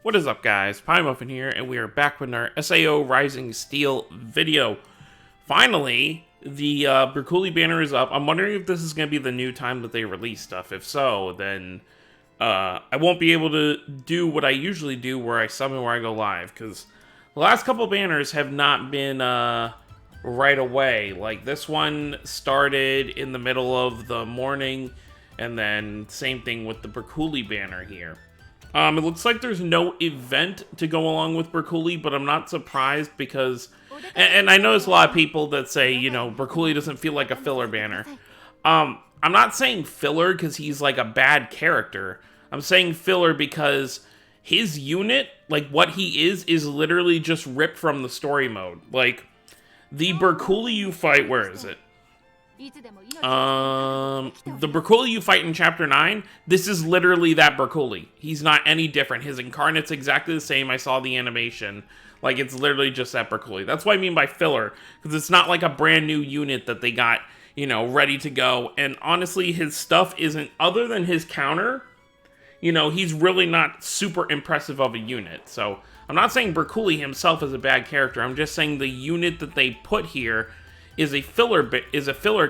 What is up, guys? PieMuffin here, and we are back with our SAO Rising Steel video. Finally, the Bercouli banner is up. I'm wondering if this is going to be the new time that they release stuff. If so, then I won't be able to do what I usually do, where I summon where I go live, because the last couple banners have not been right away. Like, this one started in the middle of the morning, and then same thing with the Bercouli banner here. It looks like there's no event to go along with Bercouli, but I'm not surprised because... And I know there's a lot of people that say, you know, Bercouli doesn't feel like a filler banner. I'm not saying filler because he's like a bad character. I'm saying filler because his unit, like what he is literally just ripped from the story mode. Like, the Bercouli you fight, where is it? The Bercouli you fight in Chapter 9, this is literally that Bercouli. He's not any different. His incarnate's exactly the same. I saw the animation. Like, it's literally just that Bercouli. That's what I mean by filler, because it's not like a brand new unit that they got, you know, ready to go. And honestly, his stuff isn't, other than his counter, you know, he's really not super impressive of a unit. So, I'm not saying Bercouli himself is a bad character. I'm just saying the unit that they put here is a filler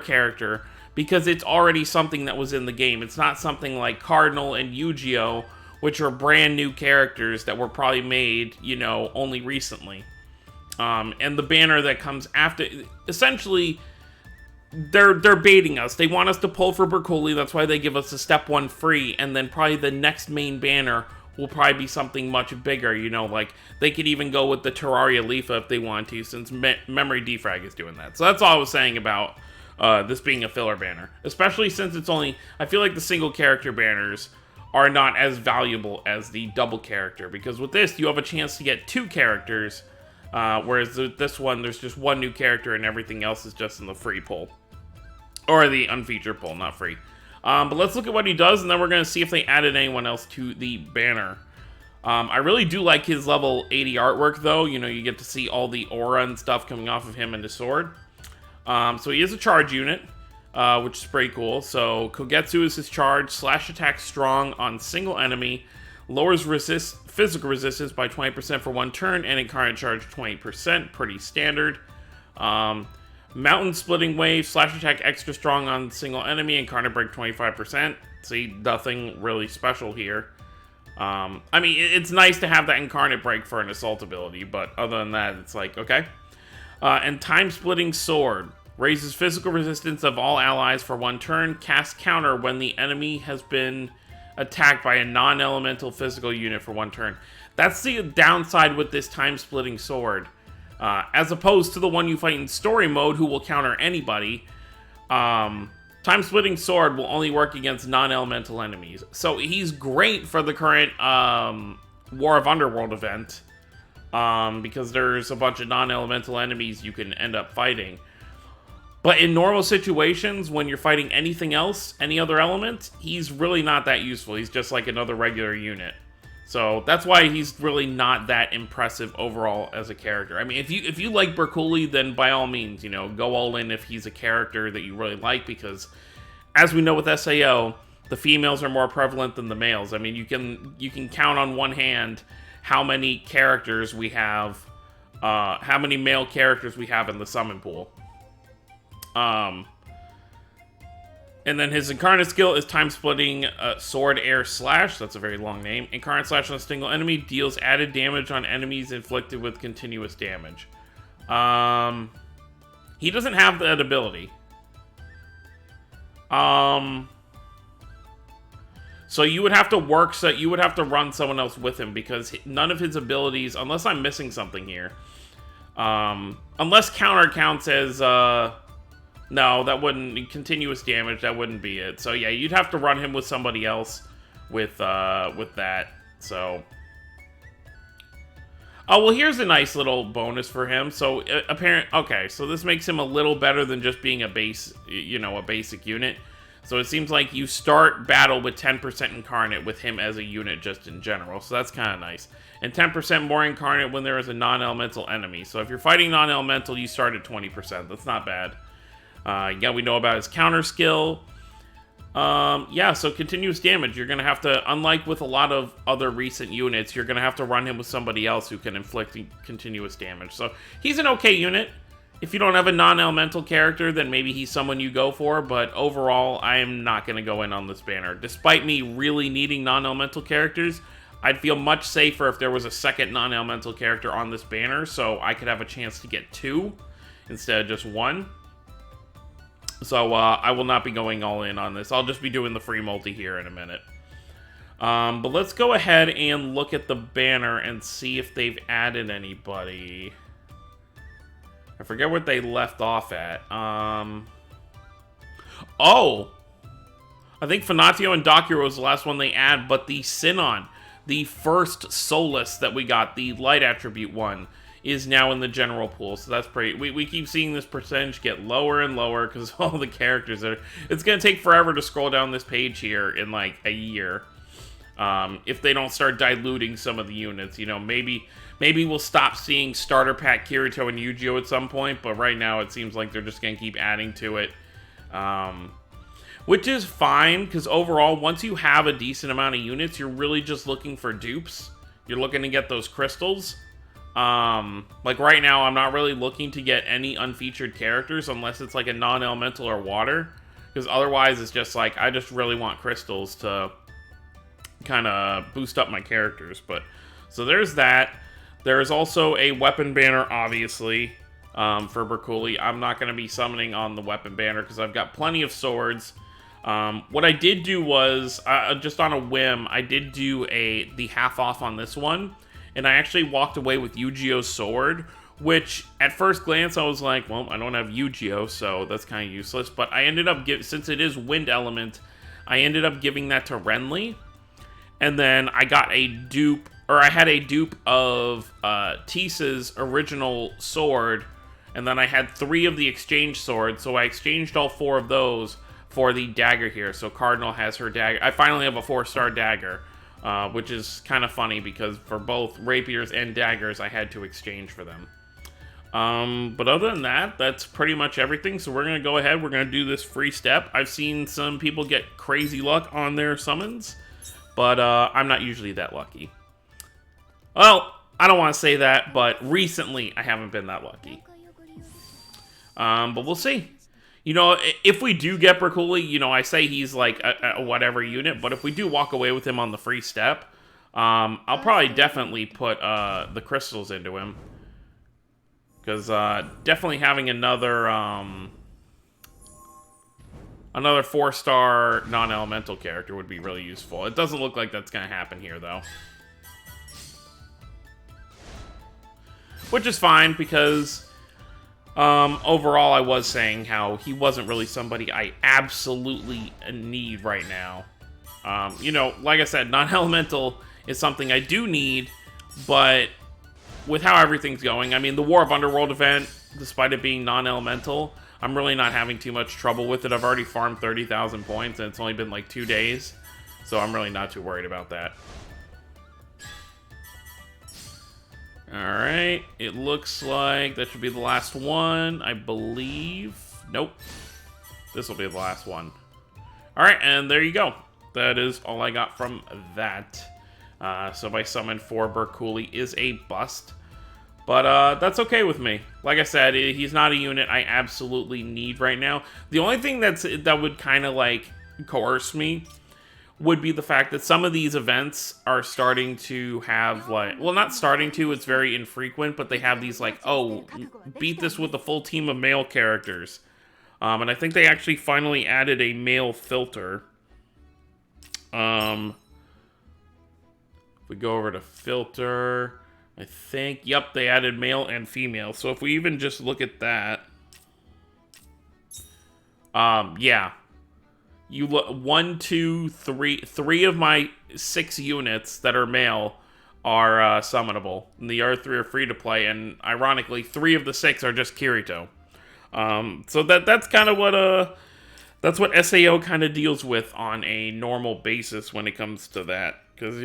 character because it's already something that was in the game. It's not something like Cardinal and Yu-Gi-Oh, which are brand new characters that were probably made, you know, only recently. And the banner that comes after, essentially, they're baiting us. They want us to pull for Bercouli. That's why they give us a step 1 free, and then probably the next main banner will probably be something much bigger, you know, like, they could even go with the Terraria Leafa if they want to, since Memory Defrag is doing that. So that's all I was saying about this being a filler banner. Especially since it's only, I feel like the single character banners are not as valuable as the double character, because with this, you have a chance to get 2 characters, whereas this one, there's just 1 new character and everything else is just in the free pull. Or the unfeatured pull, not free. But let's look at what he does, and then we're going to see if they added anyone else to the banner. I really do like his level 80 artwork, though. You know, you get to see all the aura and stuff coming off of him and his sword. So he is a charge unit, which is pretty cool. So Kogetsu is his charge, slash attack strong on single enemy, lowers physical resistance by 20% for 1 turn, and incarnate charge 20%, pretty standard. Mountain Splitting Wave, slash attack extra strong on single enemy, incarnate break 25%. See, nothing really special here. I mean, it's nice to have that incarnate break for an assault ability, but other than that, it's like, okay. And Time Splitting Sword, raises physical resistance of all allies for 1 turn, casts counter when the enemy has been attacked by a non-elemental physical unit for 1 turn. That's the downside with this Time Splitting Sword. As opposed to the one you fight in story mode, who will counter anybody, Time Splitting Sword will only work against non-elemental enemies. So he's great for the current War of Underworld event, because there's a bunch of non-elemental enemies you can end up fighting. But in normal situations, when you're fighting anything else, any other element, he's really not that useful. He's just like another regular unit. So that's why he's really not that impressive overall as a character. I mean, if you like Bercouli, then by all means, you know, go all in if he's a character that you really like, because as we know with SAO, the females are more prevalent than the males. I mean, you can count on one hand how many characters we have, how many male characters we have in the summon pool. And then his Incarnate skill is Time Splitting Sword Air Slash. That's a very long name. Incarnate Slash on a single enemy deals added damage on enemies inflicted with continuous damage. He doesn't have that ability. So you would have to you would have to run someone else with him, because none of his abilities, unless I'm missing something here, unless counter counts as, no, that wouldn't, continuous damage, that wouldn't be it. So yeah, you'd have to run him with somebody else with that, so. Oh, well, here's a nice little bonus for him. So, okay, so this makes him a little better than just being a base, you know, a basic unit. So it seems like you start battle with 10% Incarnate with him as a unit just in general, so that's kind of nice. And 10% more Incarnate when there is a non-elemental enemy. So if you're fighting non-elemental, you start at 20%, that's not bad. Yeah, we know about his counter skill. Yeah, so continuous damage. You're gonna have to, unlike with a lot of other recent units, you're gonna have to run him with somebody else who can inflict continuous damage. So he's an okay unit. If you don't have a non-elemental character, then maybe he's someone you go for, but overall, I am not going to go in on this banner. Despite me really needing non-elemental characters, I'd feel much safer if there was a second non-elemental character on this banner, so I could have a chance to get 2 instead of just 1. So I will not be going all in on this. I'll just be doing the free multi here in a minute. But let's go ahead and look at the banner and see if they've added anybody. I forget what they left off at. Oh! I think Fanatio and Dakiro was the last one they add, but the Sinon, the first Solus that we got, the light attribute one, is now in the general pool, so that's pretty... We keep seeing this percentage get lower and lower because all the characters are... It's going to take forever to scroll down this page here in, like, a year. If they don't start diluting some of the units, you know, maybe we'll stop seeing starter pack Kirito and Yu-Gi-Oh at some point, but right now it seems like they're just going to keep adding to it. Which is fine, because overall, once you have a decent amount of units, you're really just looking for dupes. You're looking to get those crystals. Like right now, I'm not really looking to get any unfeatured characters unless it's like a non-elemental or water, because otherwise it's just like, I just really want crystals to kind of boost up my characters. But so there's that. There's also a weapon banner, obviously, for Bercouli. I'm not going to be summoning on the weapon banner because I've got plenty of swords. What I did do was, just on a whim, I did do the half off on this one, and I actually walked away with Yu-Gi-Oh's sword, which at first glance I was like, well, I don't have Yu-Gi-Oh, so that's kind of useless. But I ended up, since it is wind element, I ended up giving that to Renly. And then I got a dupe, or I had a dupe of Tisa's original sword, and then I had 3 of the exchange swords, so I exchanged all 4 of those for the dagger here. So Cardinal has her dagger. I finally have a 4-star dagger, which is kind of funny because for both rapiers and daggers, I had to exchange for them. But other than that, that's pretty much everything. So we're going to go ahead. We're going to do this free step. I've seen some people get crazy luck on their summons, but I'm not usually that lucky. Well, I don't want to say that, but recently I haven't been that lucky. But we'll see. You know, if we do get Bercouli, you know, I say he's like a whatever unit, but if we do walk away with him on the free step, I'll probably definitely put the crystals into him. Because definitely having another 4-star non-elemental character would be really useful. It doesn't look like that's going to happen here, though. Which is fine, because overall I was saying how he wasn't really somebody I absolutely need right now. You know, like I said, non-elemental is something I do need, but with how everything's going, I mean, the War of Underworld event, despite it being non-elemental, I'm really not having too much trouble with it. I've already farmed 30,000 points, and it's only been like 2 days, so I'm really not too worried about that. Alright, it looks like that should be the last one, I believe. Nope. This will be the last one. Alright, and there you go. That is all I got from that. So my summon for Bercouli is a bust. But that's okay with me. Like I said, he's not a unit I absolutely need right now. The only thing that would kind of like coerce me would be the fact that some of these events are starting to have like, well, not starting to, it's very infrequent, but they have these like, oh, beat this with a full team of male characters. And I think they actually finally added a male filter. If we go over to filter, I think, yep, they added male and female. So if we even just look at that, yeah. You look 1, 2, 3 of my 6 units that are male are summonable. And the other 3 are free to play, and ironically, 3 of the 6 are just Kirito. So that's kind of what SAO kind of deals with on a normal basis when it comes to that. Because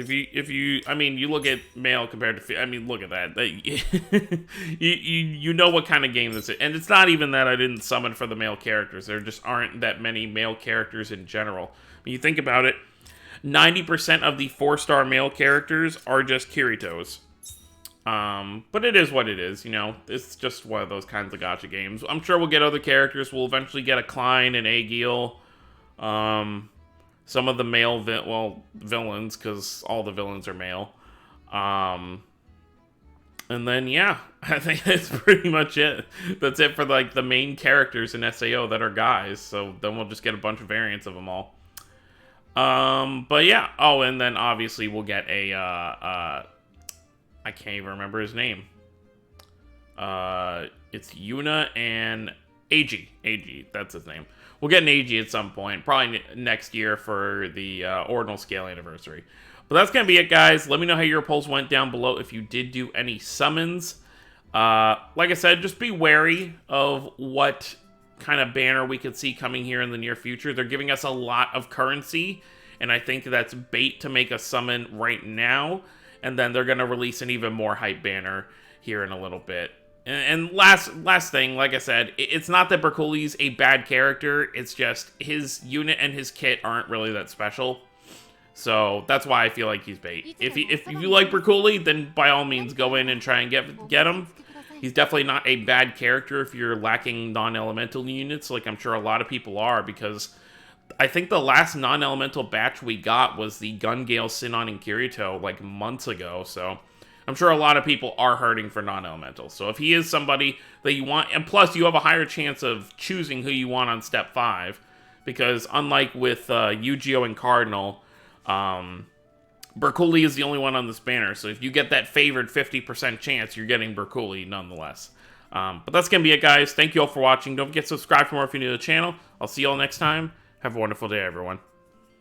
I mean, you look at male compared to, I mean, look at that. You know what kind of game this is. And it's not even that I didn't summon for the male characters. There just aren't that many male characters in general. When you think about it, 90% of the 4-star male characters are just Kiritos. But it is what it is, you know. It's just one of those kinds of gacha games. I'm sure we'll get other characters. We'll eventually get a Klein and Aegil. Some of the male villains, because all the villains are male. And then, yeah, I think that's pretty much it. That's it for, like, the main characters in SAO that are guys. So then we'll just get a bunch of variants of them all. But yeah. Oh, and then obviously we'll get a, I can't even remember his name. It's Yuna and Eiji. Eiji, that's his name. We'll get an Eiji at some point, probably next year for the Ordinal Scale anniversary. But that's going to be it, guys. Let me know how your polls went down below if you did do any summons. Like I said, just be wary of what kind of banner we could see coming here in the near future. They're giving us a lot of currency, and I think that's bait to make a summon right now. And then they're going to release an even more hype banner here in a little bit. And last thing, like I said, it's not that Bercouli's a bad character. It's just his unit and his kit aren't really that special. So that's why I feel like he's bait. If you like Bercouli, then by all means go in and try and get him. He's definitely not a bad character if you're lacking non-elemental units, like I'm sure a lot of people are, because I think the last non-elemental batch we got was the Gungale, Sinon, and Kirito like months ago, so I'm sure a lot of people are hurting for non-elemental. So if he is somebody that you want, and plus you have a higher chance of choosing who you want on step 5, because unlike with Yu-Gi-Oh! And Cardinal, Bercouli is the only one on this banner, so if you get that favored 50% chance, you're getting Bercouli nonetheless. But that's going to be it, guys. Thank you all for watching. Don't forget to subscribe for more if you're new to the channel. I'll see you all next time. Have a wonderful day, everyone.